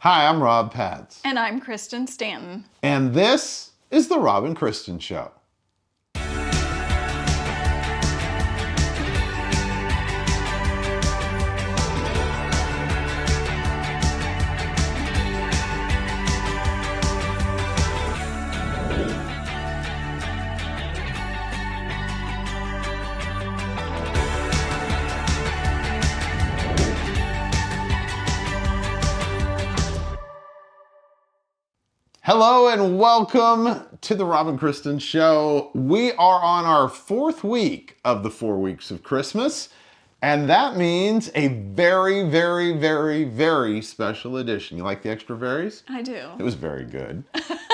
Hi, I'm Rob Patz. And I'm Kristen Stanton. And this is the Rob and Kristen Show. Hello and welcome to the Rob and Kristen Show. We are on our fourth week of the 4 weeks of Christmas, and that means a very, very, very, very special edition. You like the extra varies? I do. It was very good.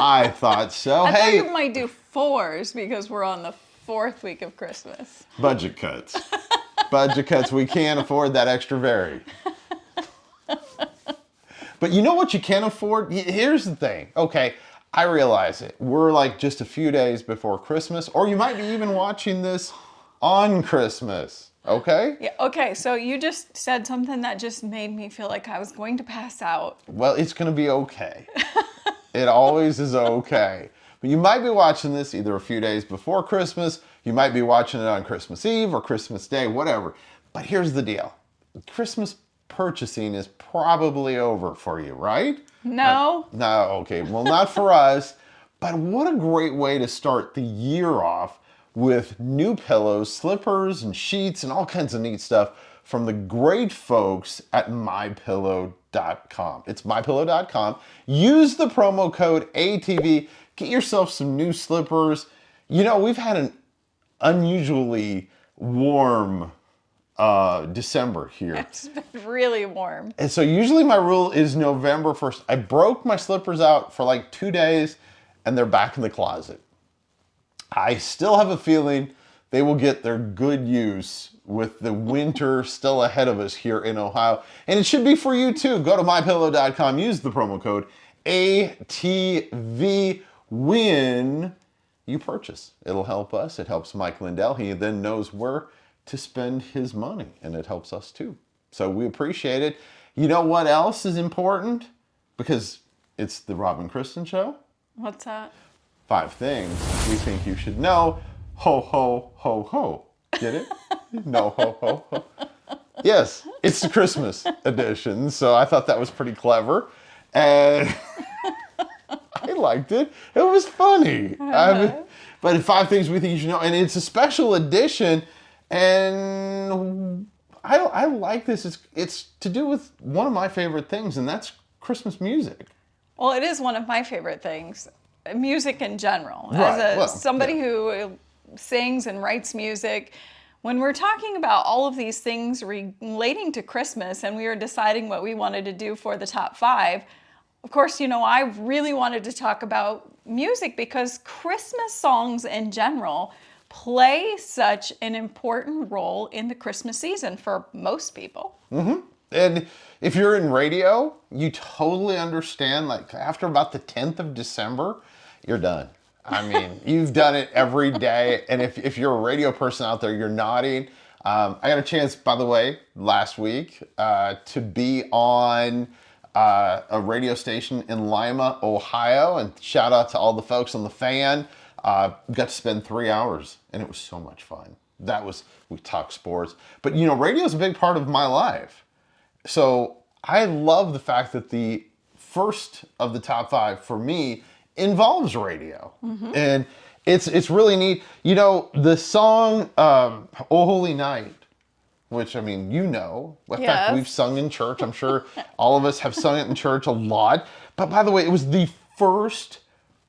I thought so. I thought you might do fours because we're on the fourth week of Christmas. Budget cuts. Budget cuts. We can't afford that extra vary. But you know what you can afford? Here's the thing. Okay, I realize it. We're like just a few days before Christmas, or you might be even watching this on Christmas, okay? Yeah, okay, so you just said something that just made me feel like I was going to pass out. Well, it's gonna be okay. It always is okay. But you might be watching this either a few days before Christmas, you might be watching it on Christmas Eve or Christmas Day, whatever. But here's the deal. Christmas purchasing is probably over for you, right? No. No, okay. Well, not for us. But what a great way to start the year off with new pillows, slippers, and sheets, and all kinds of neat stuff from the great folks at mypillow.com. It's mypillow.com. Use the promo code ATV. Get yourself some new slippers. You know, we've had an unusually warm December here. It's been really warm. And so usually my rule is November 1st. I broke my slippers out for like 2 days and they're back in the closet. I still have a feeling they will get their good use with the winter still ahead of us here in Ohio. And it should be for you too. Go to mypillow.com, use the promo code ATV when you purchase. It'll help us. It helps Mike Lindell. He then knows where to spend his money, and it helps us too. So we appreciate it. You know what else is important? Because it's the Rob and Kristen Show. What's that? 5 things we think you should know. Ho, ho, ho, ho. Get it? No, ho, ho, ho. Yes, it's the Christmas edition, so I thought that was pretty clever. And I liked it. It was funny. But 5 things we think you should know. And it's a special edition. And I like this. It's to do with one of my favorite things, and that's Christmas music. Well, it is one of my favorite things. Music in general. Right. As somebody who sings and writes music, when we're talking about all of these things relating to Christmas and we were deciding what we wanted to do for the top 5, of course, you know, I really wanted to talk about music because Christmas songs in general play such an important role in the Christmas season for most people. Mm-hmm. And if you're in radio, you totally understand, like after about the 10th of December, you're done. I mean, you've done it every day. And if you're a radio person out there, you're nodding. I got a chance, by the way, last week to be on a radio station in Lima, Ohio. And shout out to all the folks on the Fan. Got to spend 3 hours and it was so much fun. We talked sports, but you know, radio is a big part of my life. So I love the fact that the first of the top 5 for me involves radio. Mm-hmm. And it's really neat. You know, the song, Oh Holy Night, which I mean, you know, in fact, we've sung in church. I'm sure all of us have sung it in church a lot. But by the way, it was the first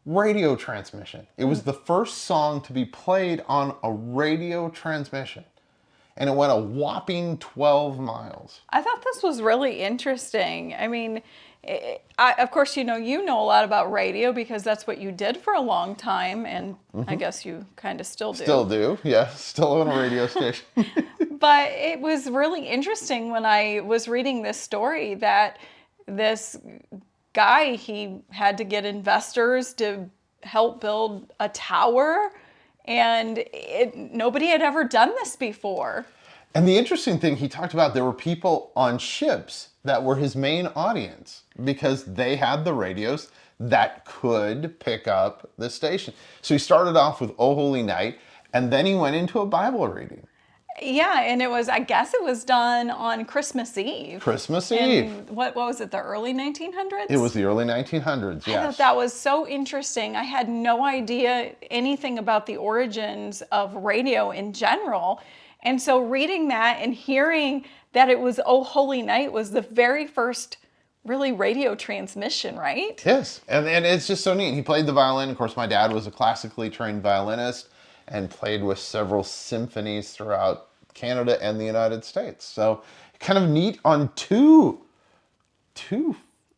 radio transmission. It was the first song to be played on a radio transmission. And it went a whopping 12 miles. I thought this was really interesting. I mean, of course, you know a lot about radio because that's what you did for a long time. And I guess you kind of still do. Still do, yeah. Still on a radio station. But it was really interesting when I was reading this story that this guy, he had to get investors to help build a tower, and nobody had ever done this before. And the interesting thing, he talked about there were people on ships that were his main audience because they had the radios that could pick up the station. So he started off with Oh Holy Night, and then he went into a Bible reading. Yeah, and I guess it was done on Christmas Eve. Christmas Eve. And what was it, the early 1900s? It was the early 1900s, yes. I thought that was so interesting. I had no idea anything about the origins of radio in general. And so reading that and hearing that it was Oh Holy Night was the very first really radio transmission, right? Yes, and it's just so neat. He played the violin. Of course, my dad was a classically trained violinist and played with several symphonies throughout Canada and the United States. So kind of neat on two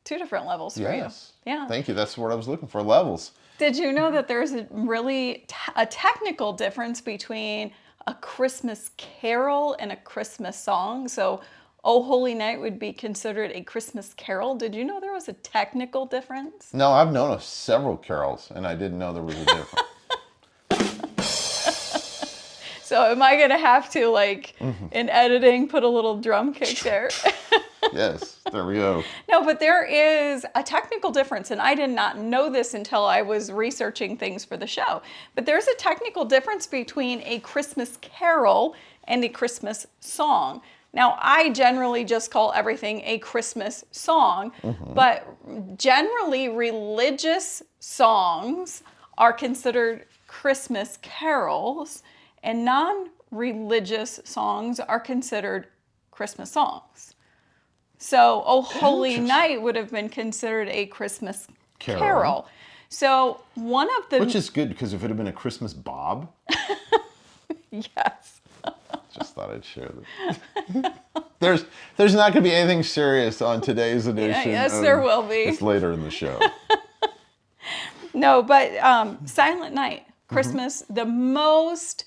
different levels for you. Yeah. Thank you. That's what I was looking for, levels. Did you know that there's a technical difference between a Christmas carol and a Christmas song? So Oh Holy Night would be considered a Christmas carol. Did you know there was a technical difference? No, I've known of several carols, and I didn't know there was a difference. So am I going to have to, like, in editing, put a little drum kick there? Yes, there we go. No, but there is a technical difference, and I did not know this until I was researching things for the show. But there's a technical difference between a Christmas carol and a Christmas song. Now, I generally just call everything a Christmas song, but generally religious songs are considered Christmas carols, and non-religious songs are considered Christmas songs. So, Oh Holy Night would have been considered a Christmas carol. So, one of the... Which is good, because if it had been a Christmas bob... Yes. Just thought I'd share that. There's not going to be anything serious on today's edition. Yes, there will be. It's later in the show. No, but Silent Night, Christmas, the most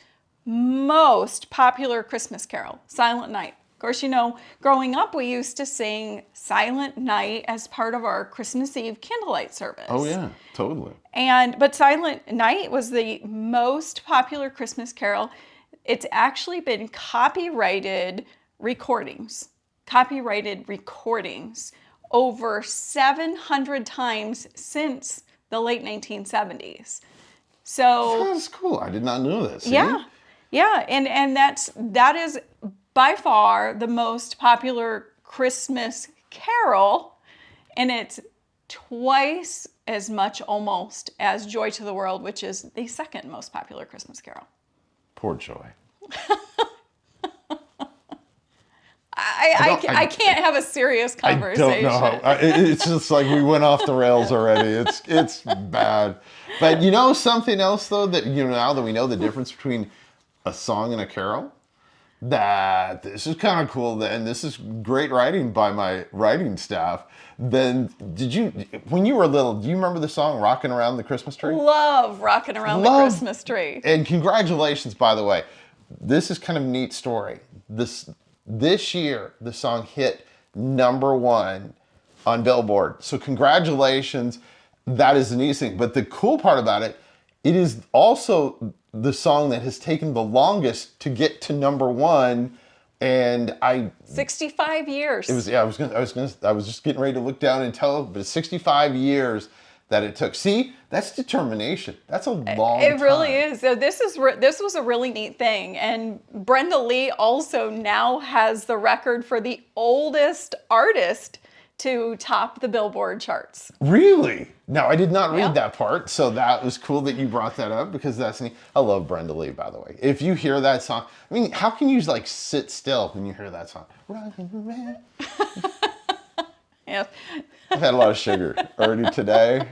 popular Christmas carol, Silent Night. Of course, you know, growing up, we used to sing Silent Night as part of our Christmas Eve candlelight service. Oh, yeah, totally. But Silent Night was the most popular Christmas carol. It's actually been copyrighted recordings over 700 times since the late 1970s. So that's cool. I did not know that. See? Yeah, and that is by far the most popular Christmas carol, and it's twice as much almost as Joy to the World, which is the second most popular Christmas carol. Poor Joy. I can't have a serious conversation. I don't know. It's just like we went off the rails already. It's bad. But you know something else, though, that now that we know the difference between a song and a carol, that this is kind of cool, and this is great writing by my writing staff. Then when you were little, do you remember the song Rockin' Around the Christmas Tree? Love Rockin' Around the Christmas Tree. And congratulations, by the way. This is kind of a neat story. This year, the song hit #1 on Billboard. So congratulations. That is the neatest thing. But the cool part about it, it is also the song that has taken the longest to get to #1. And 65 years. It was, yeah, I was just getting ready to look down and tell, but it's 65 years that it took. See, that's determination. That's a long time. It really is. So this was a really neat thing. And Brenda Lee also now has the record for the oldest artist to top the Billboard charts. Really? Now, I did not read that part, so that was cool that you brought that up, because that's neat. I love Brenda Lee, by the way. If you hear that song, I mean, how can you like sit still when you hear that song? Yeah. I've had a lot of sugar already today.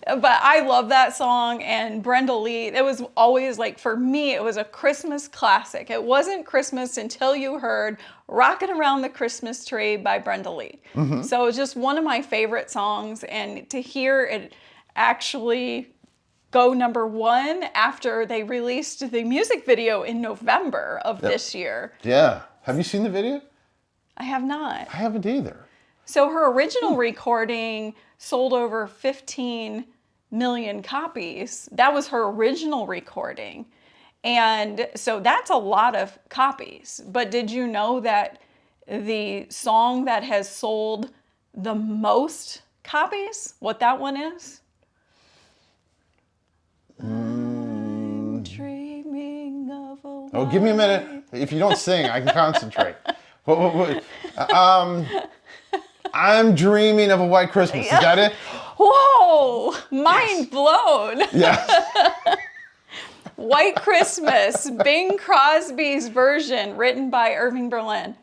But I love that song, and Brenda Lee, it was always like, for me, it was a Christmas classic. It wasn't Christmas until you heard Rockin' Around the Christmas Tree by Brenda Lee. So it was just one of my favorite songs, and to hear it actually go #1 after they released the music video in November of this year. Yeah. Have you seen the video? I have not. I haven't either. So her original recording sold over 15 million copies. That was her original recording. And so that's a lot of copies. But did you know that the song that has sold the most copies? What that one is? I'm dreaming of a Oh, give me a minute. If you don't sing, I can concentrate. What? I'm dreaming of a white Christmas. Is that it? Whoa! Mind blown. Yes. White Christmas, Bing Crosby's version, written by Irving Berlin.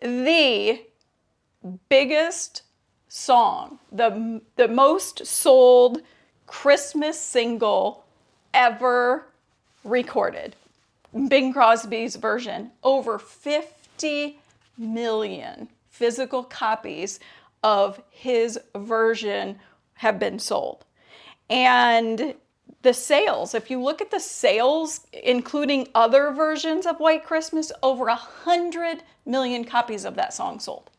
The biggest song, the most sold Christmas single ever recorded. Bing Crosby's version. Over 50 million physical copies of his version have been sold. And the sales, if you look at the sales, including other versions of White Christmas, over 100 million copies of that song sold.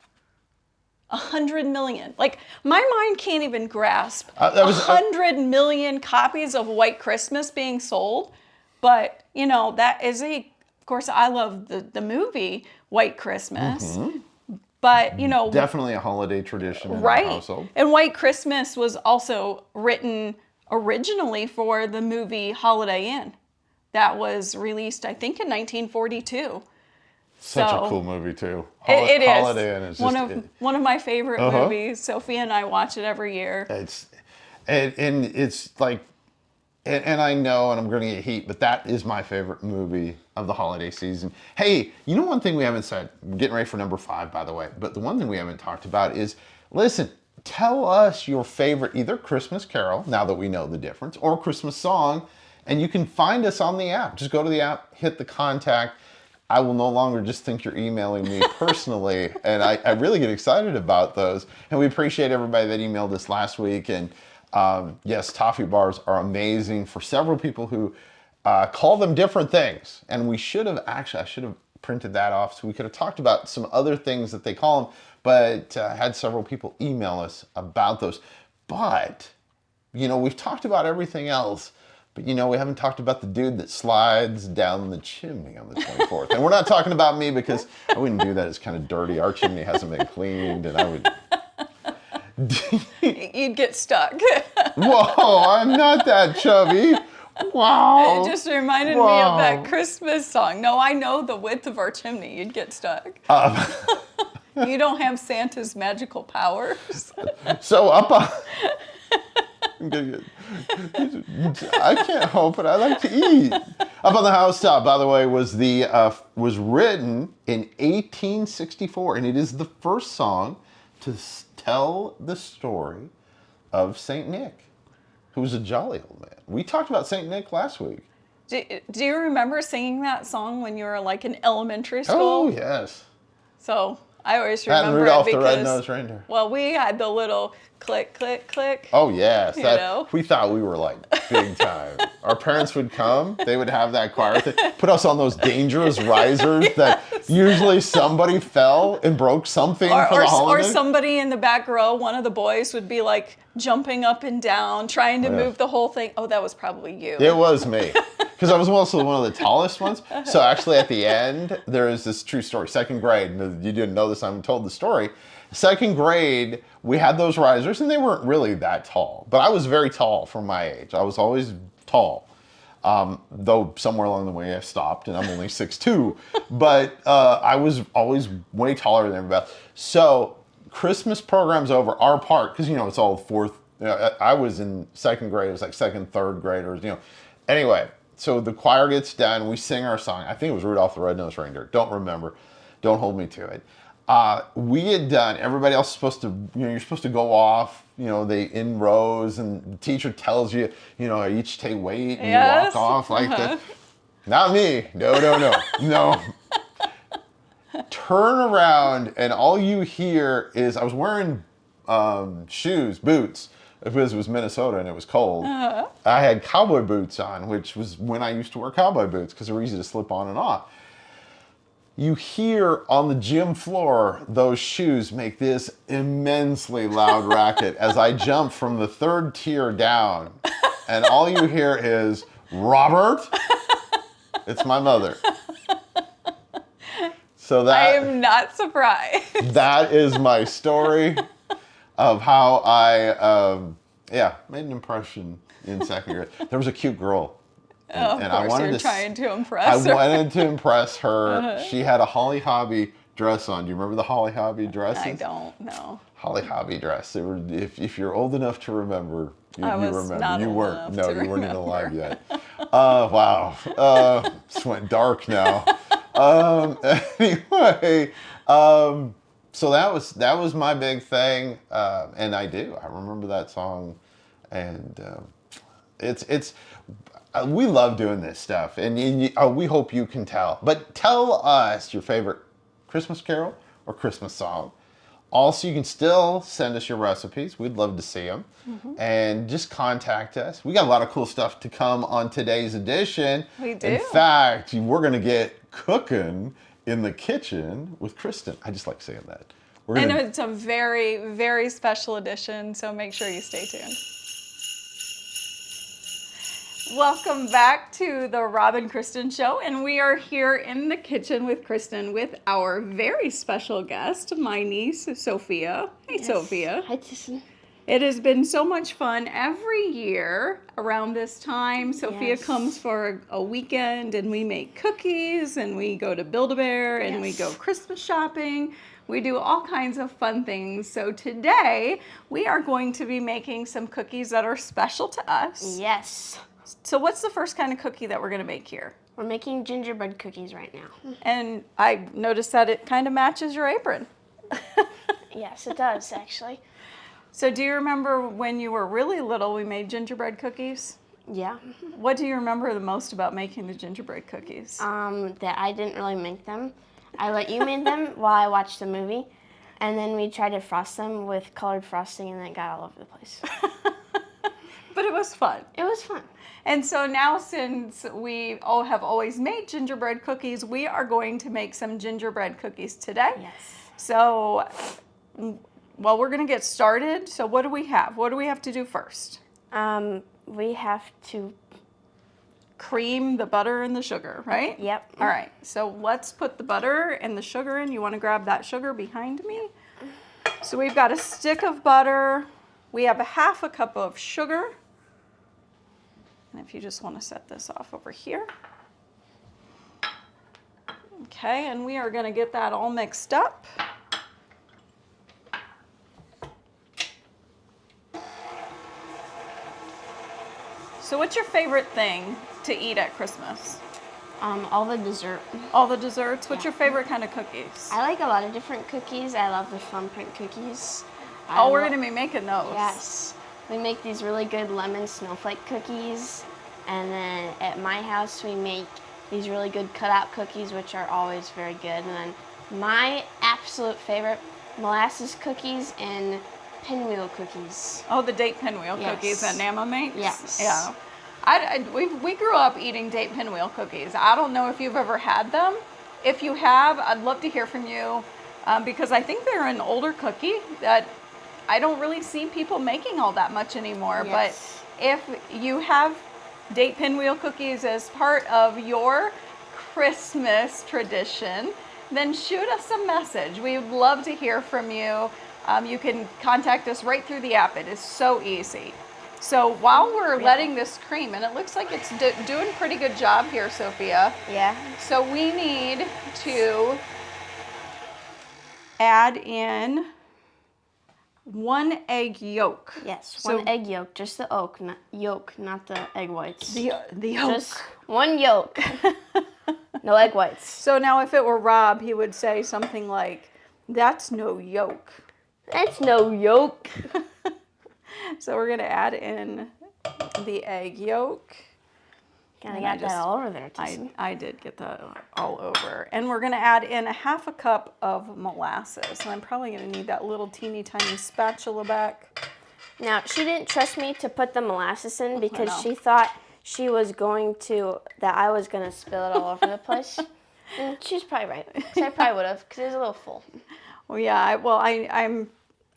100 million. Like, my mind can't even grasp 100 million copies of White Christmas being sold. But, you know, that is of course, I love the movie White Christmas. But, you know. Definitely a holiday tradition in right. our household. And White Christmas was also written originally for the movie Holiday Inn. That was released, I think, in 1942. Such a cool movie, too. It is. Holiday Inn is just one of my favorite movies. Sophie and I watch it every year. It's like, and I know, and I'm going to get heat, but that is my favorite movie of the holiday season. Hey, you know one thing we haven't said? We're getting ready for number 5, by the way. But the one thing we haven't talked about is, listen, tell us your favorite either Christmas carol, now that we know the difference, or Christmas song, and you can find us on the app. Just go to the app, hit the contact. I will no longer just think you're emailing me personally, and I really get excited about those. And we appreciate everybody that emailed us last week. And yes, toffee bars are amazing for several people who call them different things. And we should have I should have printed that off so we could have talked about some other things that they call them, but had several people email us about those. But, you know, we've talked about everything else. But, you know, we haven't talked about the dude that slides down the chimney on the 24th. And we're not talking about me because I wouldn't do that. It's kind of dirty. Our chimney hasn't been cleaned, and I would... You'd get stuck. Whoa, I'm not that chubby. Wow. It just reminded me of that Christmas song. No, I know the width of our chimney. You'd get stuck. You don't have Santa's magical powers. So up on... I can't help it. I like to eat. Up on the Housetop, by the way, was written in 1864, and it is the first song to tell the story of Saint Nick, who was a jolly old man. We talked about Saint Nick last week. Do you remember singing that song when you were like in elementary school? Oh, yes. So I always That remember and Rudolph it because, the Red-Nosed Reindeer. Well, we had the little click, click, click. Oh, yes. You know? We thought we were like big time. Our parents would come. They would have that choir thing. Put us on those dangerous risers that usually somebody fell and broke something for the holiday. Or somebody in the back row, one of the boys would be like jumping up and down, trying to move the whole thing. Oh, that was probably you. It was me. Because I was also one of the tallest ones. So actually at the end, there is this true story. Second grade, and you didn't know this, I'm told the story. Second grade, we had those risers, and they weren't really that tall. But I was very tall for my age. I was always tall. Though somewhere along the way I stopped, and I'm only 6'2". But I was always way taller than everybody else. So Christmas program's over, our part, because, you know, it's all fourth. You know, I was in second grade. It was like second, third graders, you know. Anyway, so the choir gets done. We sing our song. I think it was Rudolph the Red-Nosed Reindeer. Don't remember. Don't hold me to it. We had done, everybody else is supposed to, you know, you're supposed to go off, you know, they in rows, and the teacher tells you, you know, each take wait, and you walk off like that. Not me. No. Turn around, and all you hear is, I was wearing shoes, boots, because it was Minnesota and it was cold. I had cowboy boots on, which was when I used to wear cowboy boots because they were easy to slip on and off. You hear on the gym floor those shoes make this immensely loud racket as I jump from the third tier down, and all you hear is, "Robert?" It's my mother. So I that am not surprised. that is my story of how I made an impression in second grade. There was a cute girl. Of And I course, wanted you're to trying to I impress her. wanted to impress her. She had a Holly Hobby dress on. Do you remember the Holly Hobby dresses? I don't know. Holly Hobby dress. They were, if you're old enough to remember, you I was remember. not You old weren't. enough No, to you weren't even remember. alive yet. Wow. This went dark now. Anyway, so that was my big thing, and I remember that song, and it's we love doing this stuff, and we hope you can tell. But tell us your favorite Christmas carol or Christmas song. Also, you can still send us your recipes. We'd love to see them. And just contact us. We got a lot of cool stuff to come on today's edition. We do. In fact, we're going to get cooking in the kitchen with Kristen. I just like saying that. We're And gonna, it's a very, very special edition, so make sure you stay tuned. Welcome back to the Rob and Kristen Show, and we are here in the kitchen with Kristen with our very special guest, my niece, Sophia. Hey, Yes. Sophia. Hi, Tissy. It has been so much fun every year around this time. Sophia Yes. comes for a weekend, and we make cookies, and we go to Build-A-Bear, and we Yes. go Christmas shopping. We do all kinds of fun things. So today, we are going to be making some cookies that are special to us. Yes. So what's the first kind of cookie that we're going to make here? We're making gingerbread cookies right now. And I noticed that it kind of matches your apron. Yes, it does, actually. So do you remember when you were really little, we made gingerbread cookies? Yeah. What do you remember the most about making the gingerbread cookies? That I didn't really make them. I let you make them while I watched the movie. And then we tried to frost them with colored frosting, and it got all over the place. But it was fun. It was fun. And so now, since we all have always made gingerbread cookies, we are going to make some gingerbread cookies today. Yes. So, well, we're going to get started. So what do we have? What do we have to do first? We have to... Cream the butter and the sugar, right? Yep. All right, so let's put the butter and the sugar in. You want to grab that sugar behind me? So we've got a stick of butter. We have a half a cup of sugar. And if you just want to set this off over here. Okay, and we are going to get that all mixed up. So what's your favorite thing to eat at Christmas? All the dessert. All the desserts? What's Yeah. your favorite kind of cookies? I like a lot of different cookies. I love the fun print cookies. Oh, we're going to be making those. Yes. We make these really good lemon snowflake cookies. And then at my house, we make these really good cutout cookies, which are always very good. And then my absolute favorite, molasses cookies and pinwheel cookies. Oh, the date pinwheel Yes. cookies that Nama makes? Yes. Yeah. We grew up eating date pinwheel cookies. I don't know if you've ever had them. If you have, I'd love to hear from you because I think they're an older cookie that I don't really see people making all that much anymore. Yes. But if you have date pinwheel cookies as part of your Christmas tradition, then shoot us a message. We would love to hear from you. You can contact us right through the app. It is so easy. So while we're letting this cream, and it looks like it's doing a pretty good job here, Sophia. Yeah. So we need to add in 1 egg yolk. Yes. So- One egg yolk, just the yolk, not the egg whites. The yolk. Just one yolk. No egg whites. So now if it were Rob, he would say something like, "That's no yolk." That's no yolk. So we're going to add in the egg yolk. Kinda And got that all over there, I Tissy. did get that all over. And we're going to add in a half a cup of molasses. And I'm probably going to need that little teeny tiny spatula back. Now, she didn't trust me to put the molasses in because know. she thought she was going to, that I was going to spill it all over the place. And she's probably right. 'Cause I probably would have, because it was a little full. Well, yeah,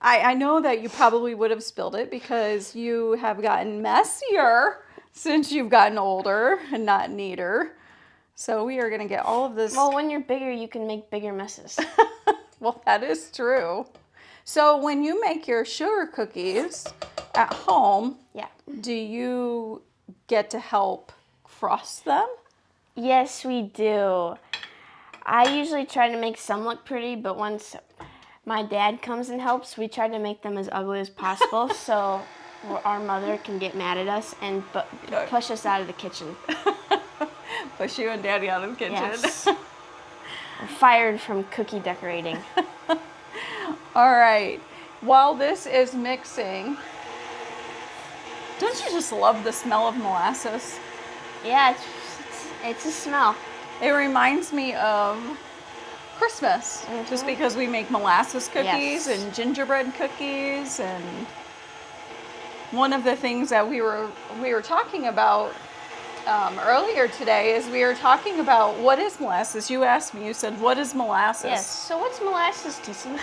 I know that you probably would have spilled it because you have gotten messier since you've gotten older and not neater. So we are going to get all of this. Well, when you're bigger, you can make bigger messes. Well, that is true. So when you make your sugar cookies at home, Yeah. do you get to help frost them? Yes, we do. I usually try to make some look pretty, but once my dad comes and helps, we try to make them as ugly as possible so our mother can get mad at us and push us out of the kitchen. Push you and Daddy out of the kitchen. Yes. We're fired from cookie decorating. All right. While this is mixing, don't you just love the smell of molasses? Yeah, it's a smell. It reminds me of Christmas, just because we make molasses cookies Yes. and gingerbread cookies, and one of the things that we were talking about earlier today is we were talking about what is molasses. You asked me, you said, what is molasses? Yes. So what's molasses, Tissa?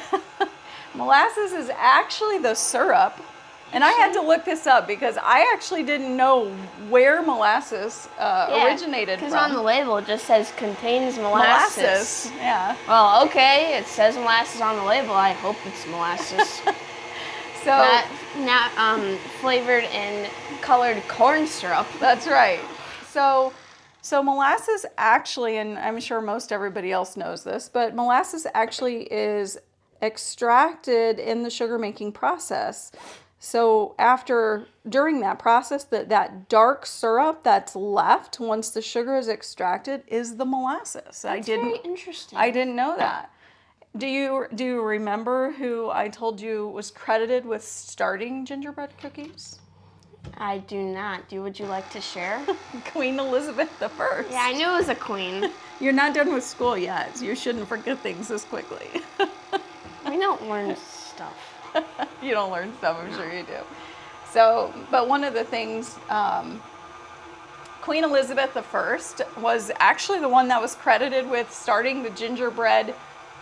Molasses is actually the syrup. And I had to look this up because I actually didn't know where molasses originated from. Because on the label it just says contains molasses. Yeah. Well, okay, it says molasses on the label. I hope it's molasses. So not flavored in colored corn syrup. that's right. So molasses actually, and I'm sure most everybody else knows this, but molasses actually is extracted in the sugar making process. So during that process, that dark syrup that's left once the sugar is extracted is the molasses. That's very interesting. I didn't know that. Do you remember who I told you was credited with starting gingerbread cookies? I do not. Would you like to share? Queen Elizabeth I. Yeah, I knew it was a queen. You're not done with school yet, so you shouldn't forget things this quickly. We don't learn stuff. You don't learn stuff, I'm sure you do. So, but one of the things, Queen Elizabeth I was actually the one that was credited with starting the gingerbread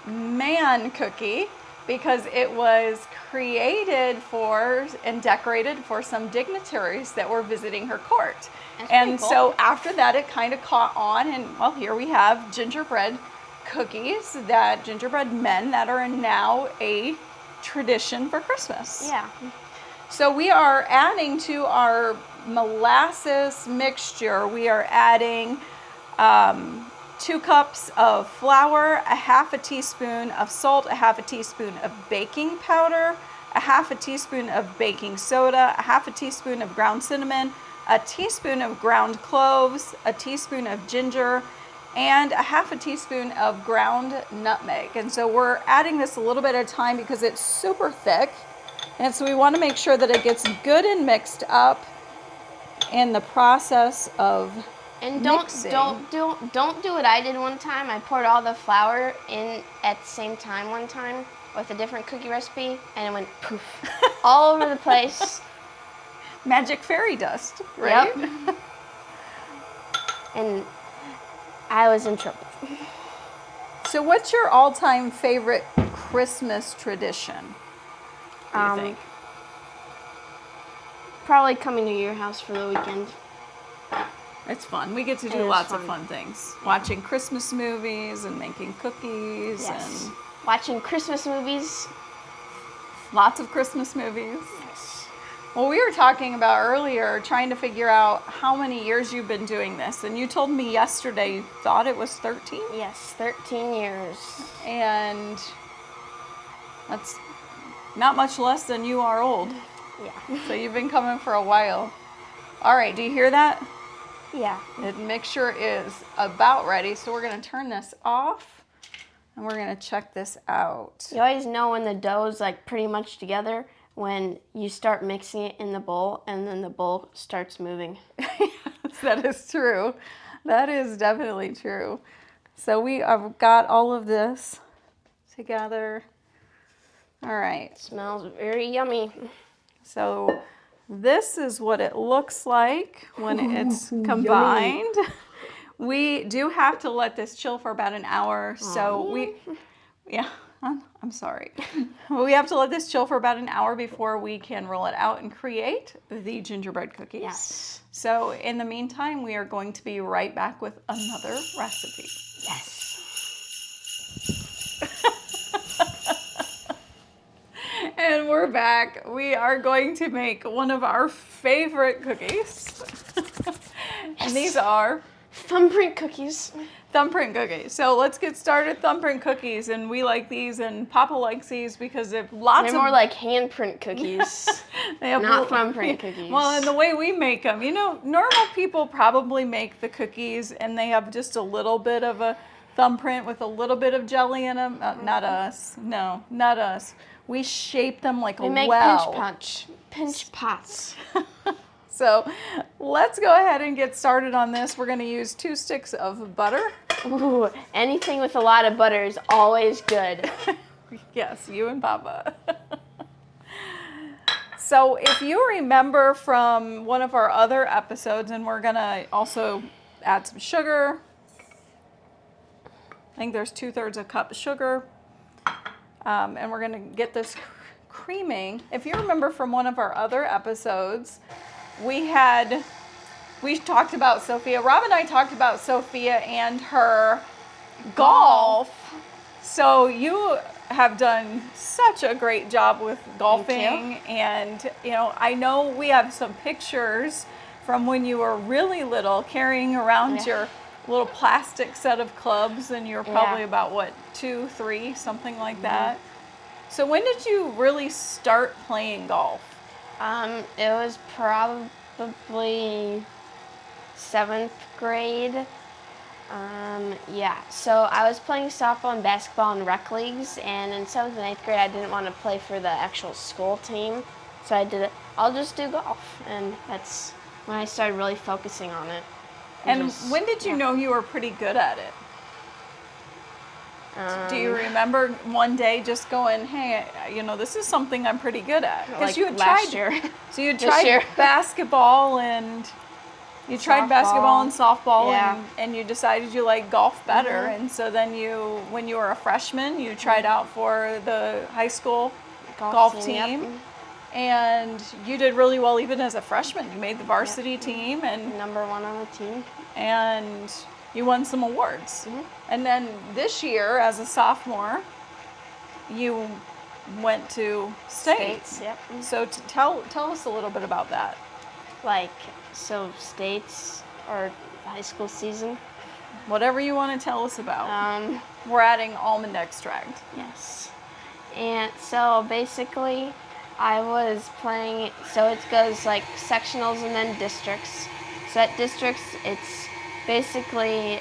man cookie because it was created for and decorated for some dignitaries that were visiting her court. That's And pretty cool. so after that, it kind of caught on, and well, here we have gingerbread cookies, gingerbread men that are now a tradition for Christmas. Yeah. So we are adding to our molasses mixture, we are adding 2 cups of flour, a half a teaspoon of salt, a half a teaspoon of baking powder, a half a teaspoon of baking soda, a half a teaspoon of ground cinnamon, a teaspoon of ground cloves, a teaspoon of ginger, and a half a teaspoon of ground nutmeg. And so we're adding this a little bit at a time because it's super thick. And so we want to make sure that it gets good and mixed up in the process of And mixing. don't do what I did one time. I poured all the flour in at the same time one time with a different cookie recipe, and it went poof all over the place. Magic fairy dust, right? Yep. And I was in trouble. So what's your all-time favorite Christmas tradition? Do you think? Probably coming to your house for the weekend. It's fun. We get to It do is lots of fun. fun things. Watching Christmas movies and making cookies Yes. and Watching Christmas movies. lots of Christmas movies. Yes. Well, we were talking about earlier trying to figure out how many years you've been doing this. And you told me yesterday you thought it was 13? Yes, 13 years. And that's not much less than you are old. Yeah. So you've been coming for a while. All right, do you hear that? Yeah. The mixture is about ready, so we're going to turn this off and we're going to check this out. You always know when the dough is like pretty much together when you start mixing it in the bowl and then the bowl starts moving. Yes, that is true. That is definitely true. So we have got all of this together. All right. Smells very yummy. So this is what it looks like when it's combined. We do have to let this chill for about an hour. So I'm I'm sorry. We have to let this chill for about an hour before we can roll it out and create the gingerbread cookies. Yes. So in the meantime, we are going to be right back with another recipe. Yes. And we're back. We are going to make one of our favorite cookies. And these are Thumbprint cookies. thumbprint cookies. So let's get started. Thumbprint cookies, and we like these, and Papa likes these because they've lots They're of. more like handprint cookies, They have not thumbprint cookies. Well, and the way we make them, normal people probably make the cookies, and they have just a little bit of a thumbprint with a little bit of jelly in them. Not us. No, not us. We shape them like we a make well. pinch pots. So let's go ahead and get started on this. We're going to use 2 sticks of butter. Ooh, anything with a lot of butter is always good. Yes, you and Papa. So if you remember from one of our other episodes, and we're going to also add some sugar. I think there's 2/3 a cup of sugar. And we're going to get this creaming. If you remember from one of our other episodes, we talked about Sophia. Rob and I talked about Sophia and her golf. So you have done such a great job with golfing. And, I know we have some pictures from when you were really little carrying around your little plastic set of clubs, and you're probably about, 2, 3, something like that. So when did you really start playing golf? It was probably 7th grade. So I was playing softball and basketball in rec leagues, and in 7th and 8th grade I didn't want to play for the actual school team, so I'll just do golf, and that's when I started really focusing on it. And when did you know you were pretty good at it? Do you remember one day just going, hey, this is something I'm pretty good at? Like you had last tried, year. So you tried basketball and softball and you decided you liked golf better. And so then when you were a freshman, you tried out for the high school golf team. Yep. And you did really well even as a freshman. You made the varsity team and #1 on the team. And you won some awards. And then this year, as a sophomore, you went to States. Yep. So tell us a little bit about that. States or high school season. Whatever you want to tell us about. We're adding almond extract. Yes. And so basically, I was playing, so it goes like sectionals and then districts. So at districts, it's basically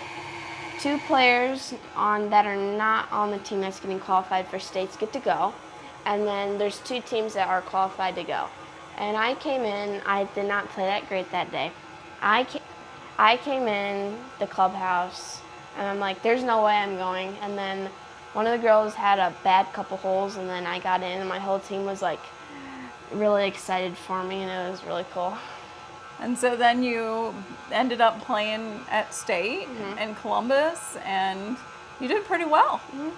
2 players that are not on the team that's getting qualified for states get to go. And then there's 2 teams that are qualified to go. And I came in, I did not play that great that day. I came in the clubhouse, and I'm like, there's no way I'm going. And then one of the girls had a bad couple holes, and then I got in, and my whole team was like really excited for me, and it was really cool. And so then you ended up playing at state in Columbus, and you did pretty well. You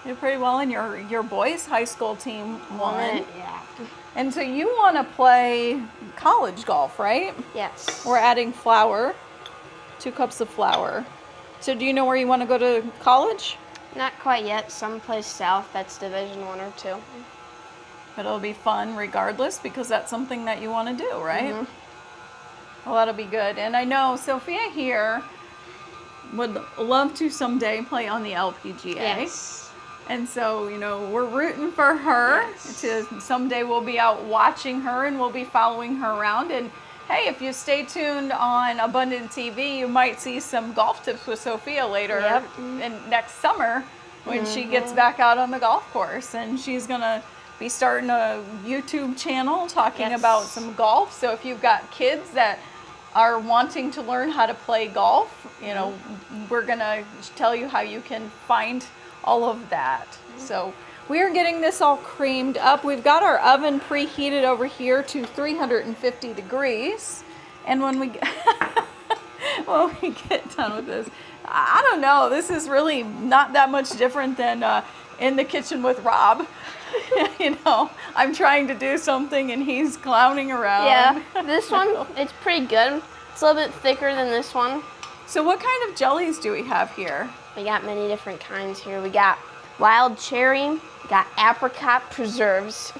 did pretty well, and your boys' high school team won. Yeah. And so you want to play college golf, right? Yes. We're adding flour, 2 cups of flour. So do you know where you want to go to college? Not quite yet. Someplace south that's Division 1 or 2. But it'll be fun regardless because that's something that you want to do, right? Well, that'll be good. And I know Sophia here would love to someday play on the LPGA. Yes. And so, we're rooting for her. To someday we'll be out watching her and we'll be following her around. And hey, if you stay tuned on Abundant TV, you might see some golf tips with Sophia later and next summer when she gets back out on the golf course. And she's going to be starting a YouTube channel talking about some golf. So if you've got kids that are wanting to learn how to play golf, we're going to tell you how you can find all of that. So we are getting this all creamed up. We've got our oven preheated over here to 350 degrees. And when we get done with this, I don't know, this is really not that much different than in the kitchen with Rob. You know, I'm trying to do something and he's clowning around. Yeah, this one, it's pretty good. It's a little bit thicker than this one. So what kind of jellies do we have here? We got many different kinds here. We got wild cherry, we got apricot preserves,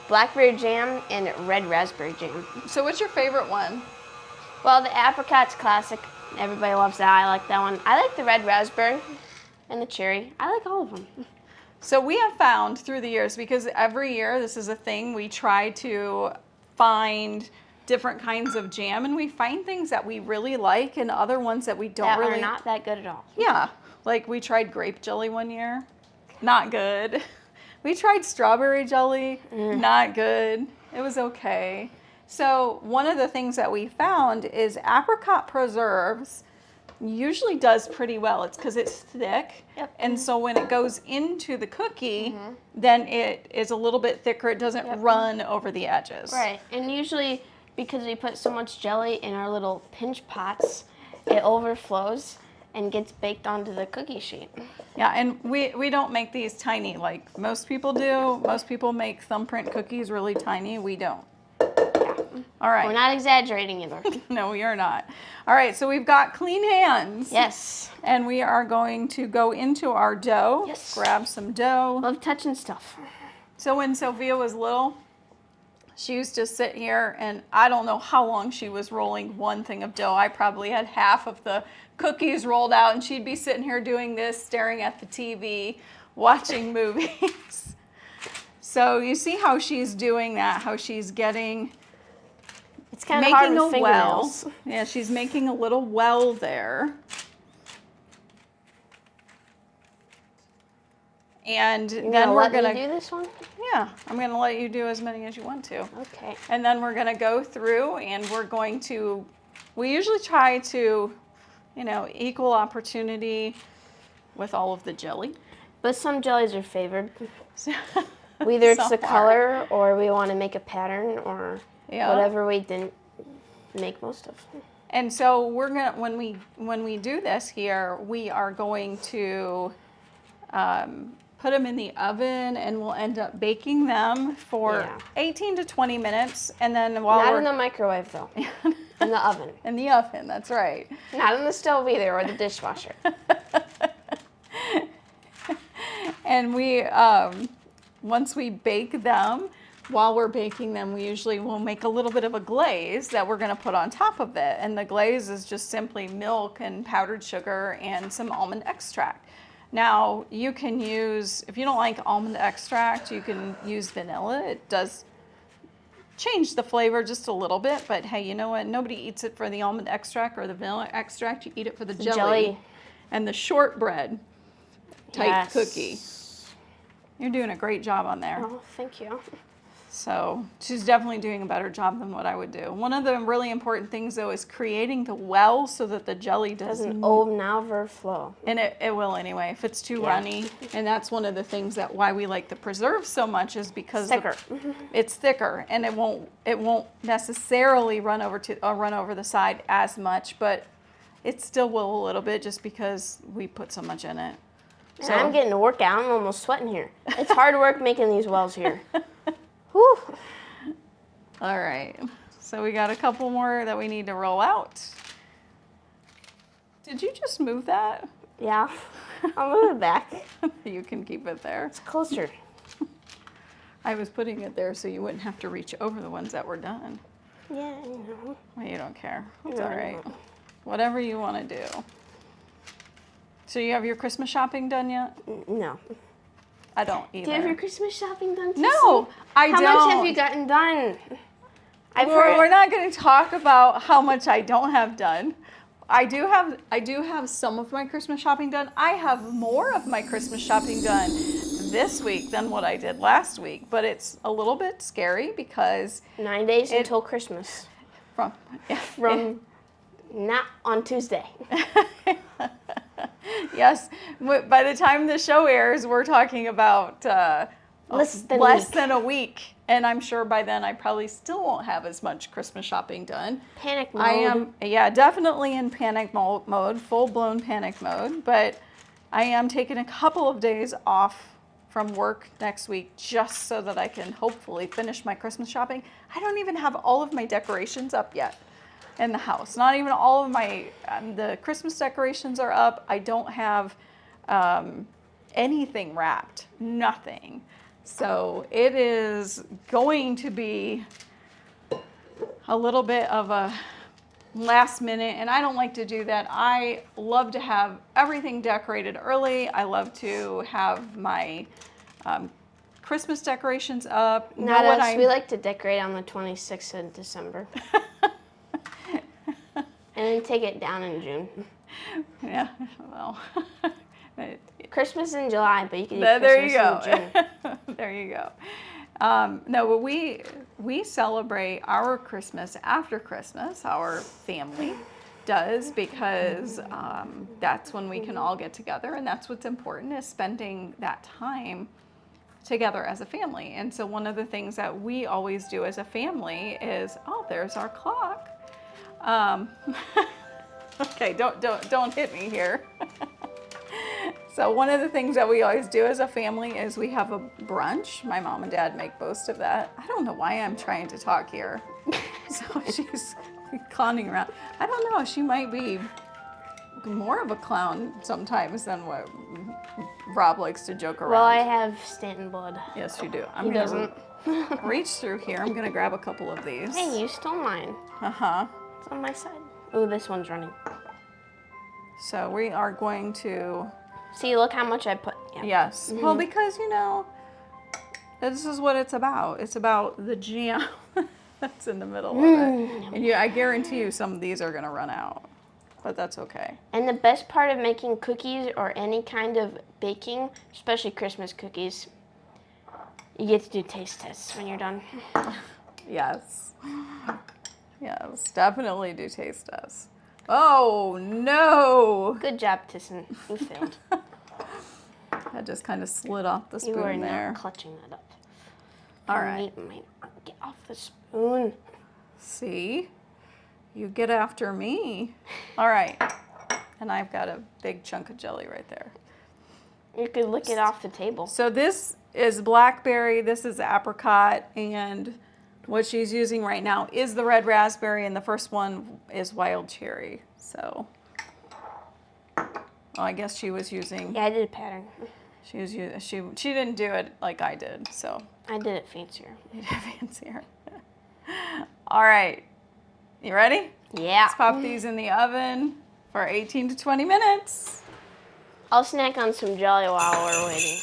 blackberry jam, and red raspberry jam. So what's your favorite one? Well, the apricot's classic. Everybody loves that. I like that one. I like the red raspberry and the cherry. I like all of them. So we have found through the years, because every year this is a thing, we try to find different kinds of jam, and we find things that we really like and other ones that we don't That really. are not that good at all. Yeah, like we tried grape jelly one year, not good. We tried strawberry jelly, not good. It was okay. So one of the things that we found is apricot preserves usually does pretty well. It's because it's thick. Yep. And so when it goes into the cookie, then it is a little bit thicker. It doesn't run over the edges. Right, and usually because we put so much jelly in our little pinch pots, it overflows and gets baked onto the cookie sheet. Yeah, and we don't make these tiny like most people do. Most people make thumbprint cookies really tiny. We don't. All right. We're not exaggerating either. No, we are not. All right, so we've got clean hands. Yes. And we are going to go into our dough. Yes. Grab some dough. Love touching stuff. So when Sophia was little, she used to sit here, and I don't know how long she was rolling one thing of dough. I probably had half of the cookies rolled out, and she'd be sitting here doing this, staring at the TV, watching movies. So you see how she's doing that, how she's getting... It's kind of hard making with a well. fingernails. Yeah, she's making a little well there. And You're then gonna we're let gonna me do this one? Yeah, I'm gonna let you do as many as you want to. Okay. And then we're gonna go through and we're going to, we usually try to, you know, equal opportunity with all of the jelly. But some jellies are favored. So- Whether it's the Some are. color or we want to make a pattern or Yeah. whatever we didn't make most of. And so we're gonna, when we do this here, we are going to put them in the oven, and we'll end up baking them for 18 to 20 minutes, and then while Not we're in the microwave though. In the oven. in the oven, that's right. Not in the stove either or the dishwasher. And we, once we bake them, while we're baking them, we usually will make a little bit of a glaze that we're going to put on top of it. And the glaze is just simply milk and powdered sugar and some almond extract. Now, you can use, if you don't like almond extract, you can use vanilla. It does change the flavor just a little bit, but hey, you know what? Nobody eats it for the almond extract or the vanilla extract. You eat it for the jelly. And the shortbread type cookie. You're doing a great job on there. Oh, thank you. So she's definitely doing a better job than what I would do. One of the really important things though is creating the well so that the jelly doesn't overflow. And it will anyway if it's too runny. And that's one of the things that why we like the preserves so much is because Thicker. It's thicker, and it won't necessarily run over the side as much, but it still will a little bit just because we put so much in it. So I'm getting a workout. I'm almost sweating here. It's hard work making these wells here. Whew. All right, so we got a couple more that we need to roll out. Did you just move that? Yeah. I'll move it back. You can keep it there. It's closer. I was putting it there so you wouldn't have to reach over the ones that were done. Yeah, you know. Well, you don't care. It's No, all I right. don't. Whatever you want to do. So you have your Christmas shopping done yet? No. I don't either. Do you have your Christmas shopping done? No, I How don't. much have you gotten done? We're not going to talk about how much I don't have done. I do have some of my Christmas shopping done. I have more of my Christmas shopping done this week than what I did last week, but it's a little bit scary because 9 days until Christmas. From not on Tuesday. Yes, by the time the show airs, we're talking about Less than a week. And I'm sure by then I probably still won't have as much Christmas shopping done. Panic mode. I am, definitely in panic mode, full-blown panic mode. But I am taking a couple of days off from work next week just so that I can hopefully finish my Christmas shopping. I don't even have all of my decorations up yet in the house. Not even all of my, the Christmas decorations are up. I don't have anything wrapped, nothing. So it is going to be a little bit of a last minute, and I don't like to do that. I love to have everything decorated early. I love to have my Christmas decorations up. Not us. We like to decorate on the 26th of December. And then take it down in June. Yeah, well. Christmas in July, but you can do There you Christmas go. in June. There you go. No, but we celebrate our Christmas after Christmas. Our family does, because that's when we can all get together, and that's what's important, is spending that time together as a family. And so one of the things that we always do as a family is, oh, there's our clock. Okay, don't hit me here. So one of the things that we always do as a family is we have a brunch. My mom and dad make most of that. I don't know why I'm trying to talk here. So she's clowning around. I don't know, she might be more of a clown sometimes than what Rob likes to joke around. Well, I have Stanton blood. Yes, you do. He doesn't. Reach through here. I'm gonna grab a couple of these. Hey, you stole mine. Uh-huh. It's on my side. Ooh, this one's running. So we are going to, See, look how much I put. Yeah. yes. Well, because, you know, this is what it's about. It's about the jam that's in the middle of it. And I guarantee you some of these are gonna run out, but that's okay. And the best part of making cookies or any kind of baking, especially Christmas cookies, you get to do taste tests when you're done. Yes. Yes, definitely do taste tests. Oh, no. Good job, Tyson. You failed. That just kind of slid off the You were spoon there. not clutching that up. All right. Get off the spoon. See? You get after me. All right. And I've got a big chunk of jelly right there. You could lick it off the table. So this is blackberry, this is apricot, and what she's using right now is the red raspberry, and the first one is wild cherry. So, well, I guess she was using. Yeah, I did a pattern. She was she didn't do it like I did, so. I did it fancier. You did fancier. All right, you ready? Yeah. Let's pop these in the oven for 18 to 20 minutes. I'll snack on some jelly while we're waiting.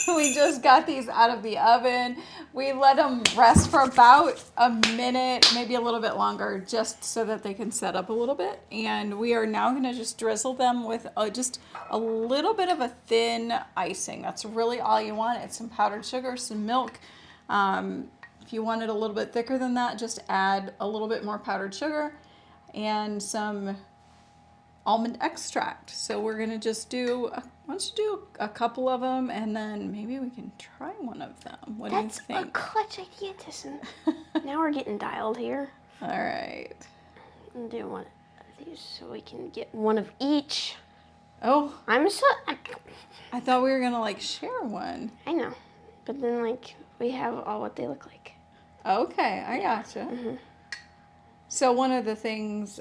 We just got these out of the oven. We let them rest for about a minute, maybe a little bit longer, just so that they can set up a little bit. And we are now gonna just drizzle them with just a little bit of a thin icing. That's really all you want. It's some powdered sugar, some milk. If you want it a little bit thicker than that, just add a little bit more powdered sugar and some almond extract. So we're gonna just do, why don't you do a couple of them, and then maybe we can try one of them. What do you That's a think? clutch idea, Tyson. Now we're getting dialed here. All right. And do one of these so we can get one of each. Oh, I thought we were gonna like share one. I know, but then like we have all what they look like. Okay, I gotcha. So one of the things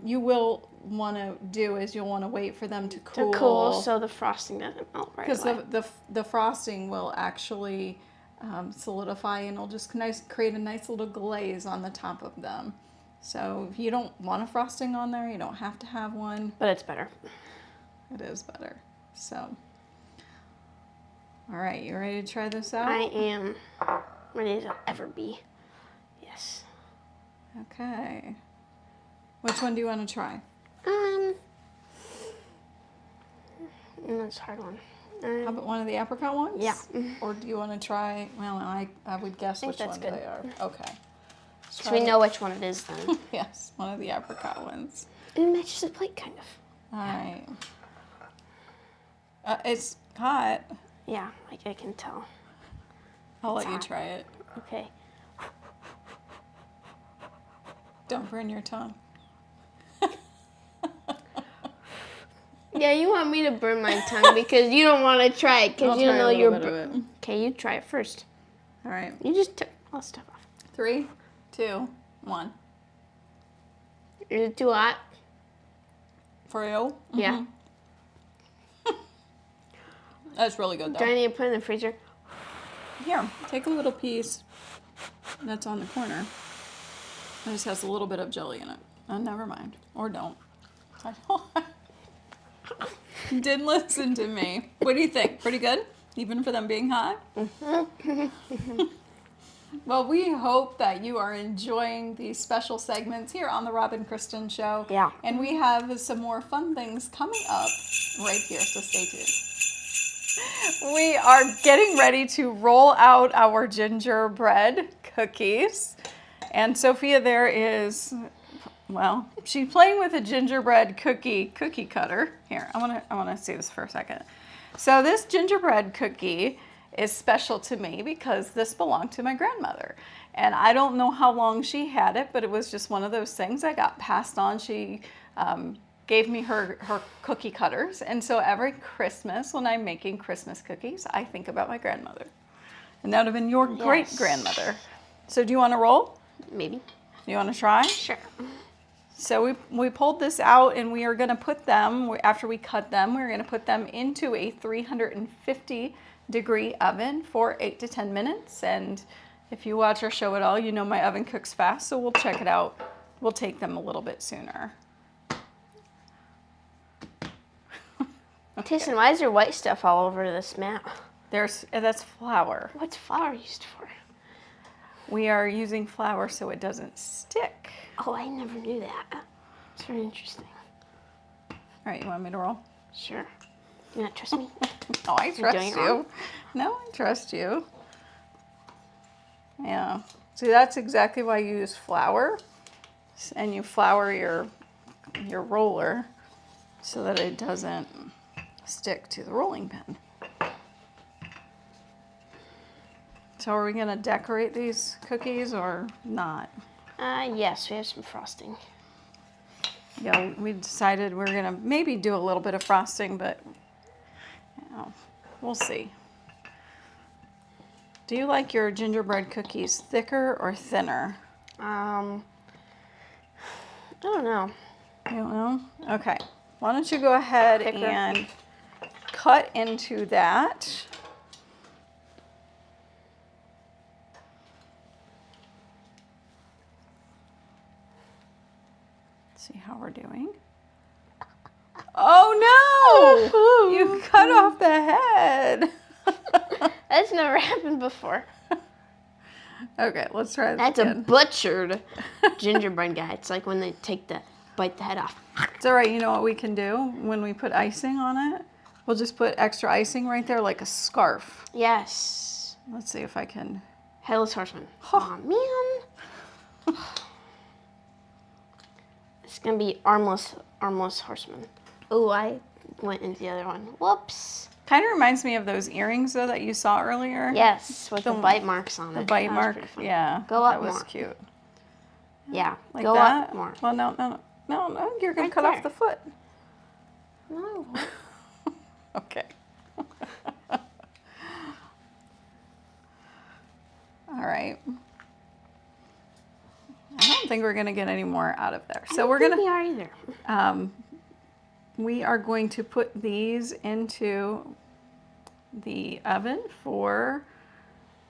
you will want to do is you'll want to wait for them to cool. To cool so the frosting doesn't melt right Because away. the frosting will actually solidify, and it'll just create a nice little glaze on the top of them. So if you don't want a frosting on there, you don't have to have one. But it's better. It is better. So, all right, you ready to try this out? I am ready as I'll ever be. Yes. Okay. Which one do you want to try? That's a hard one. How about one of the apricot ones? Yeah. Or do you want to try, well, I would guess think which that's one good. they are. Okay. So we know which one it is then. Yes, one of the apricot ones. It matches the plate kind of. All right. It's hot. Yeah, like I can tell. I'll let you hot. try it. Okay. Don't burn your tongue. Yeah, you want me to burn my tongue because you don't want to try it because I'll you don't try a know little your. bit of it. Okay, you try it first. All right. You just took all the stuff off. 3, 2, 1. Is it too hot? For you? Yeah. That's really good, Do I though. need to put it in the freezer? Here, take a little piece that's on the corner. It just has a little bit of jelly in it. Oh, never mind. Or don't. Didn't listen to me. What do you think? Pretty good? Even for them being hot? Well, we hope that you are enjoying these special segments here on the Rob Kristen Show. Yeah. And we have some more fun things coming up right here, so stay tuned. We are getting ready to roll out our gingerbread cookies. And Sophia there is, well, she's playing with a gingerbread cookie cutter. Here, I wanna see this for a second. So this gingerbread cookie is special to me because this belonged to my grandmother. And I don't know how long she had it, but it was just one of those things that got passed on. She gave me her cookie cutters. And so every Christmas when I'm making Christmas cookies, I think about my grandmother. And that would have been your great grandmother. So do you want to roll? Maybe. You want to try? Sure. So we pulled this out and we are going to put them, after we cut them, we're going to put them into a 350-degree oven for 8 to 10 minutes. And if you watch our show at all, you know my oven cooks fast, so we'll check it out. We'll take them a little bit sooner. Tyson, why is there white stuff all over this mat? That's flour. What's flour used for? We are using flour so it doesn't stick. Oh, I never knew that. It's very interesting. All right, you want me to roll? Sure. You not trust me? Oh, I trust doing it you. wrong? No, I trust you. Yeah. See, that's exactly why you use flour. And you flour your roller so that it doesn't stick to the rolling pin. So are we going to decorate these cookies or not? Yes, we have some frosting. Yeah, we decided we're going to maybe do a little bit of frosting, but you know, we'll see. Do you like your gingerbread cookies thicker or thinner? I don't know. You don't know? Okay. Why don't you go ahead Thicker. and cut into that. See how we're doing. Oh no! You cut off the head. That's never happened before. Okay, let's try this That's again. a butchered gingerbread guy. It's like when they bite the head off. It's all right. You know what we can do when we put icing on it? We'll just put extra icing right there like a scarf. Yes. Let's see if I can. Headless horseman. Oh, man. It's going to be armless horseman. Oh, I went into the other one. Whoops. Kind of reminds me of those earrings though that you saw earlier. Yes, with the bite marks on it. The bite That was mark. pretty fun. Yeah. Go up That was more. cute. Yeah, Like go that? up more. Well, no. You're going Right to cut there. off the foot. No. Okay. All right. I don't think we're going to get any more out of there. So we're going We to, are either. we are going to put these into the oven for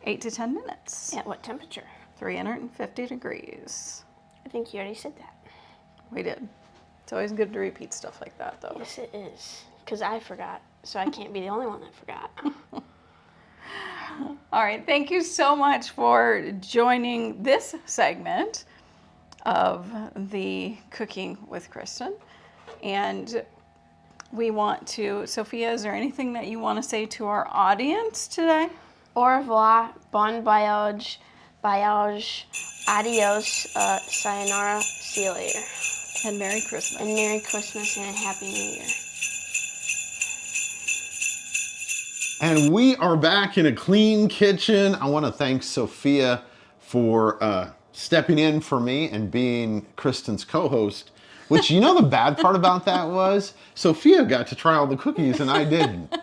8 to 10 minutes. At what temperature? 350 degrees. I think you already said that. We did. It's always good to repeat stuff like that though. Yes, it is. Because I forgot. So I can't be the only one that forgot. All right, thank you so much for joining this segment of the Cooking with Kristen. And we want to, Sophia, is there anything that you want to say to our audience today? Au revoir, bon voyage, adios, sayonara, see you later. And Merry Christmas. And Merry Christmas and a Happy New Year. And we are back in a clean kitchen. I want to thank Sophia for stepping in for me and being Kristen's co-host Which, you know, the bad part about that was Sophia got to try all the cookies and I didn't.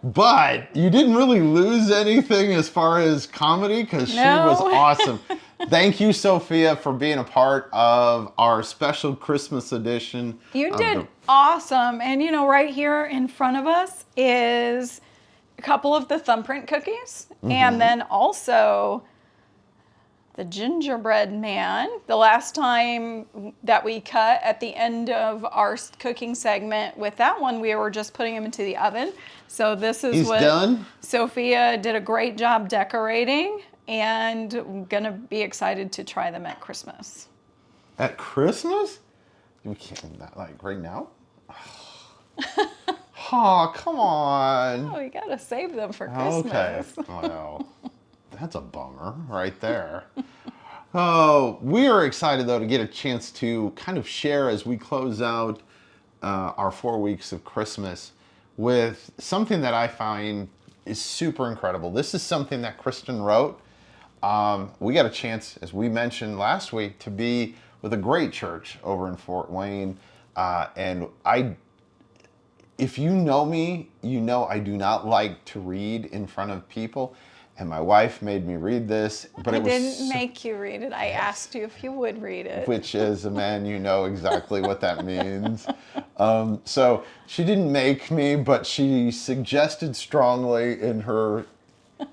But you didn't really lose anything as far as comedy because she was No. awesome. Thank you, Sophia, for being a part of our special Christmas edition. You of did the- awesome. And you know, right here in front of us is a couple of the thumbprint cookies. And then also the gingerbread man. The last time that we cut at the end of our cooking segment with that one, we were just putting him into the oven. So this is He's what done? Sophia did a great job decorating, and I'm gonna be excited to try them at Christmas. At Christmas? We can't, not like right now? Oh, come on. Oh, we gotta save them for Christmas. Okay. Well, that's a bummer right there. Oh, we are excited though to get a chance to kind of share as we close out our 4 weeks of Christmas with something that I find is super incredible. This is something that Kristen wrote. We got a chance, as we mentioned last week, to be with a great church over in Fort Wayne. If you know me, you know I do not like to read in front of people. And my wife made me read this, but I it was didn't make you read it. I asked you if you would read it. which as a man, you know exactly what that means. So she didn't make me, but she suggested strongly in her,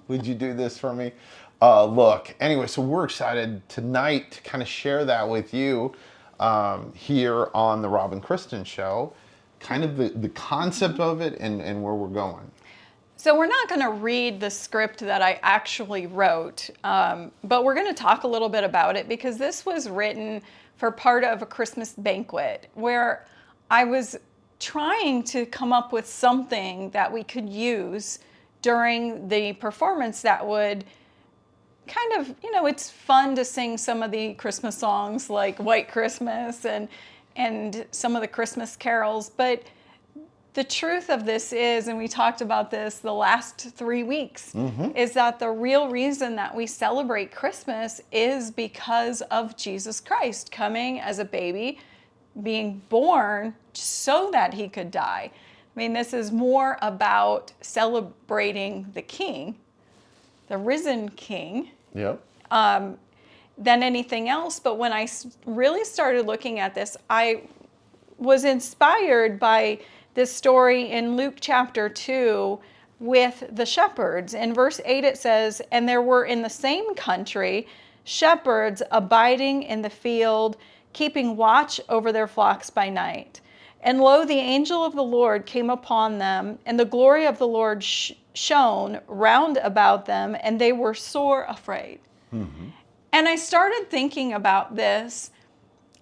would you do this for me? Look, anyway, so we're excited tonight to kind of share that with you here on the Rob and Kristen Show, kind of the concept of it and where we're going. So we're not going to read the script that I actually wrote, but we're going to talk a little bit about it because this was written for part of a Christmas banquet where I was trying to come up with something that we could use during the performance that would kind of, you know, it's fun to sing some of the Christmas songs like White Christmas and some of the Christmas carols, but the truth of this is, and we talked about this the last 3 weeks, is that the real reason that we celebrate Christmas is because of Jesus Christ coming as a baby, being born so that he could die. I mean, this is more about celebrating the King, the risen King, Yep. than anything else. But when I really started looking at this, I was inspired by this story in Luke chapter 2 with the shepherds. In verse 8 it says, "And there were in the same country shepherds abiding in the field, keeping watch over their flocks by night. And lo, the angel of the Lord came upon them, and the glory of the Lord shone round about them, and they were sore afraid." And I started thinking about this,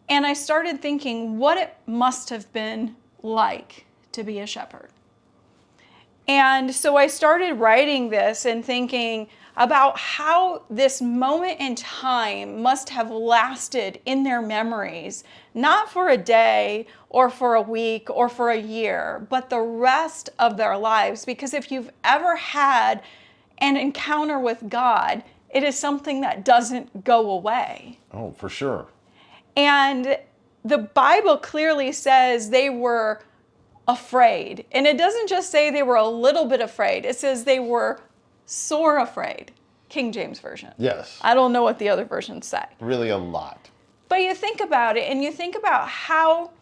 and I started thinking what it must have been like to be a shepherd. And so I started writing this and thinking about how this moment in time must have lasted in their memories, not for a day or for a week or for a year, but the rest of their lives. Because if you've ever had an encounter with God, it is something that doesn't go away. Oh, for sure. And the Bible clearly says they were afraid. And it doesn't just say they were a little bit afraid. It says they were sore afraid. King James Version. Yes. I don't know what the other versions say. Really a lot. But you think about it, and you think about how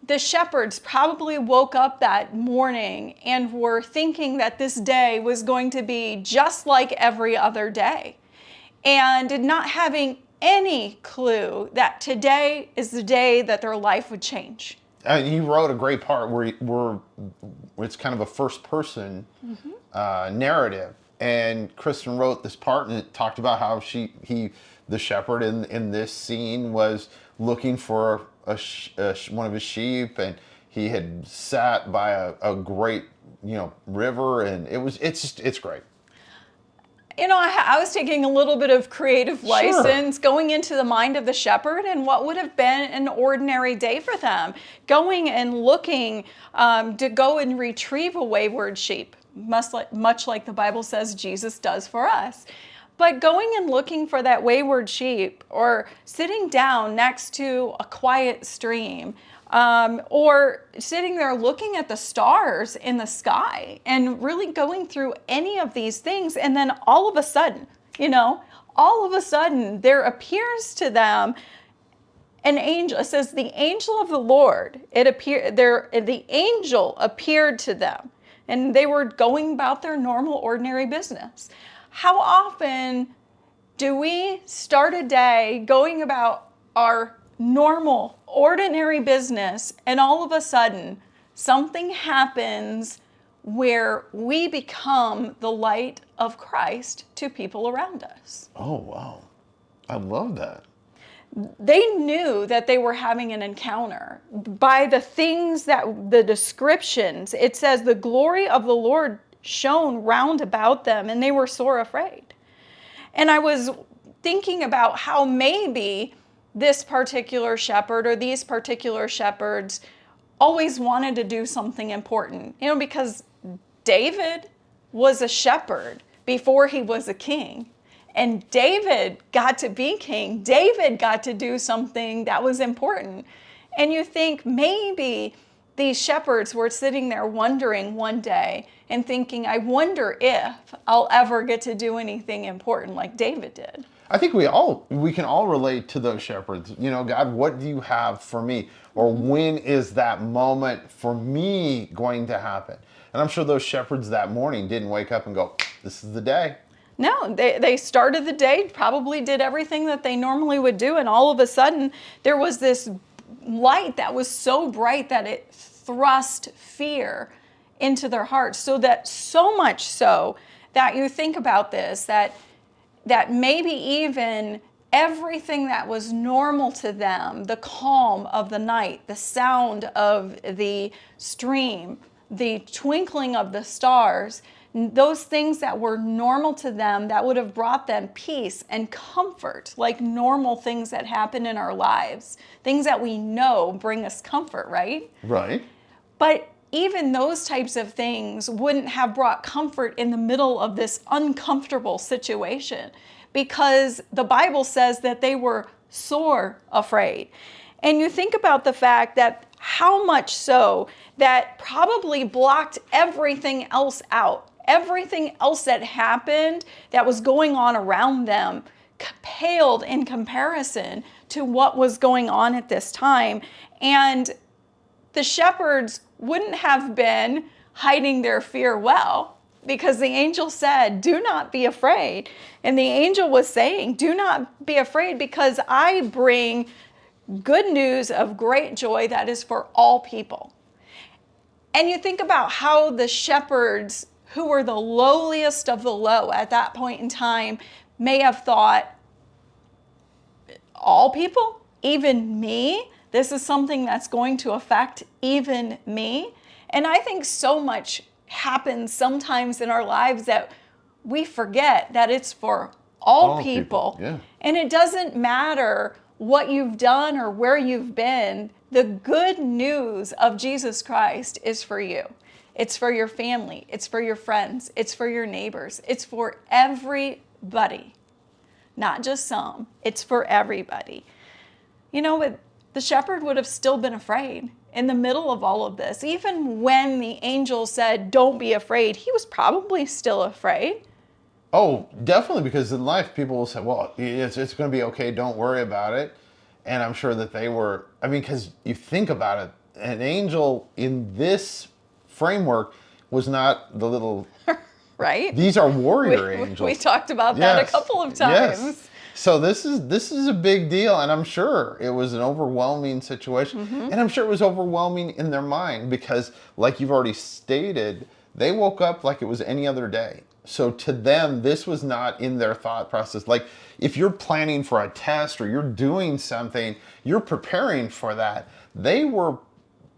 the shepherds probably woke up that morning and were thinking that this day was going to be just like every other day, and not having any clue that today is the day that their life would change. He wrote a great part where it's kind of a first person narrative. And Kristen wrote this part and it talked about how the shepherd in this scene was looking for one of his sheep, and he had sat by a great, river, and it's great. I was taking a little bit of creative license, going into the mind of the shepherd and what would have been an ordinary day for them. Going and looking to go and retrieve a wayward sheep, much like the Bible says Jesus does for us. But going and looking for that wayward sheep, or sitting down next to a quiet stream, or sitting there looking at the stars in the sky and really going through any of these things. And then all of a sudden, there appears to them an angel. It says the angel of the Lord, the angel appeared to them, and they were going about their normal, ordinary business. How often do we start a day going about our normal, ordinary business, and all of a sudden something happens where we become the light of Christ to people around us? Oh, wow. I love that. They knew that they were having an encounter by the things the descriptions. It says the glory of the Lord shone round about them, and they were sore afraid. And I was thinking about how maybe this particular shepherd or these particular shepherds always wanted to do something important, because David was a shepherd before he was a king. And David got to be king. David got to do something that was important. And you think maybe these shepherds were sitting there wondering one day and thinking, I wonder if I'll ever get to do anything important like David did. I think we can all relate to those shepherds. God, what do you have for me? Or when is that moment for me going to happen? And I'm sure those shepherds that morning didn't wake up and go, this is the day. No, they started the day, probably did everything that they normally would do, and all of a sudden there was this light that was so bright that it thrust fear into their hearts. So much so that you think about this, that maybe even everything that was normal to them, the calm of the night, the sound of the stream, the twinkling of the stars, those things that were normal to them, that would have brought them peace and comfort, like normal things that happen in our lives, things that we know bring us comfort, right? Right. But even those types of things wouldn't have brought comfort in the middle of this uncomfortable situation, because the Bible says that they were sore afraid. And you think about the fact that how much so that probably blocked everything else out. Everything else that happened that was going on around them paled in comparison to what was going on at this time. And the shepherds wouldn't have been hiding their fear well, because the angel said, do not be afraid. And the angel was saying, do not be afraid, because I bring good news of great joy that is for all people. And you think about how the shepherds, who were the lowliest of the low at that point in time, may have thought, all people, even me, this is something that's going to affect even me. And I think so much happens sometimes in our lives that we forget that it's for all people. Yeah. And it doesn't matter what you've done or where you've been. The good news of Jesus Christ is for you. It's for your family. It's for your friends. It's for your neighbors. It's for everybody, not just some. It's for everybody. But the shepherd would have still been afraid in the middle of all of this. Even when the angel said, don't be afraid, he was probably still afraid. Oh, definitely, because in life people will say, well, it's going to be okay, don't worry about it. And I'm sure that they were, because you think about it, an angel in this framework was not the little... Right? These are warrior angels. We talked about that a couple of times. Yes. So this is a big deal, and I'm sure it was an overwhelming situation. Mm-hmm. And I'm sure it was overwhelming in their mind, because like you've already stated, they woke up like it was any other day. So to them, this was not in their thought process. Like if you're planning for a test or you're doing something, you're preparing for that. They were,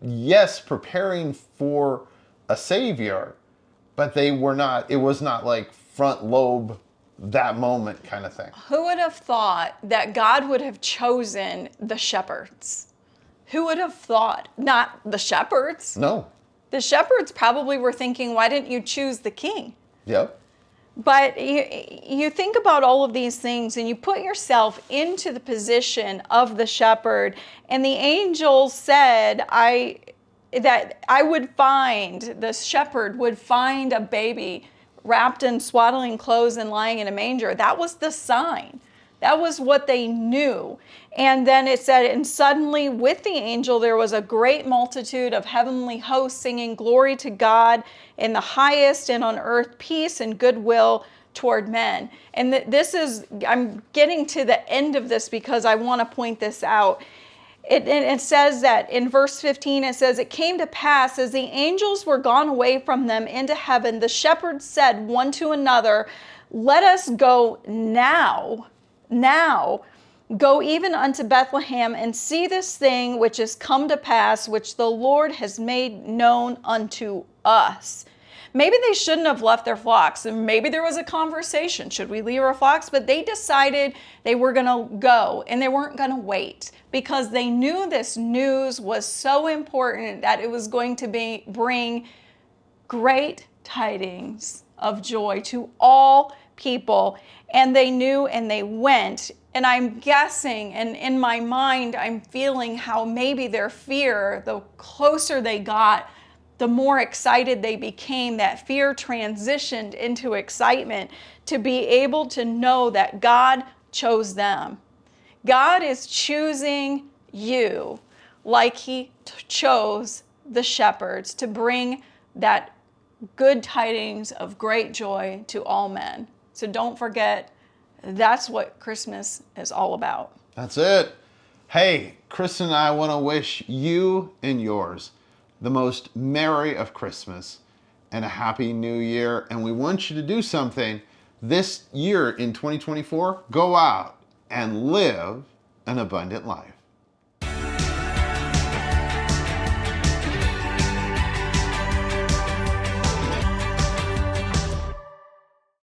yes, preparing for a savior, but they were not, it was not like front lobe that moment kind of thing. Who would have thought that God would have chosen the shepherds? Who would have thought? Not the shepherds. No. The shepherds probably were thinking, why didn't you choose the king? Yep. But you think about all of these things and you put yourself into the position of the shepherd, and the angel said, that I would find, the shepherd would find a baby wrapped in swaddling clothes and lying in a manger. That was the sign. That was what they knew. And then it said, and suddenly with the angel there was a great multitude of heavenly hosts singing glory to God in the highest, and on earth peace and goodwill toward men. And this is, I'm getting to the end of this because I want to point this out. It says that in verse 15, it says, it came to pass as the angels were gone away from them into heaven, the shepherds said one to another, let us go now, go even unto Bethlehem and see this thing which is come to pass, which the Lord has made known unto us. Maybe they shouldn't have left their flocks, and maybe there was a conversation, should we leave our flocks? But they decided they were going to go, and they weren't going to wait, because they knew this news was so important that it was going to bring great tidings of joy to all people. And they knew, and they went. And I'm guessing, and in my mind, I'm feeling how maybe their fear, the closer they got, the more excited they became. That fear transitioned into excitement to be able to know that God chose them. God is choosing you like he chose the shepherds to bring that good tidings of great joy to all men. So don't forget, that's what Christmas is all about. That's it. Hey, Kristen and I want to wish you and yours the most merry of Christmas and a happy new year. And we want you to do something this year in 2024. Go out and live an abundant life.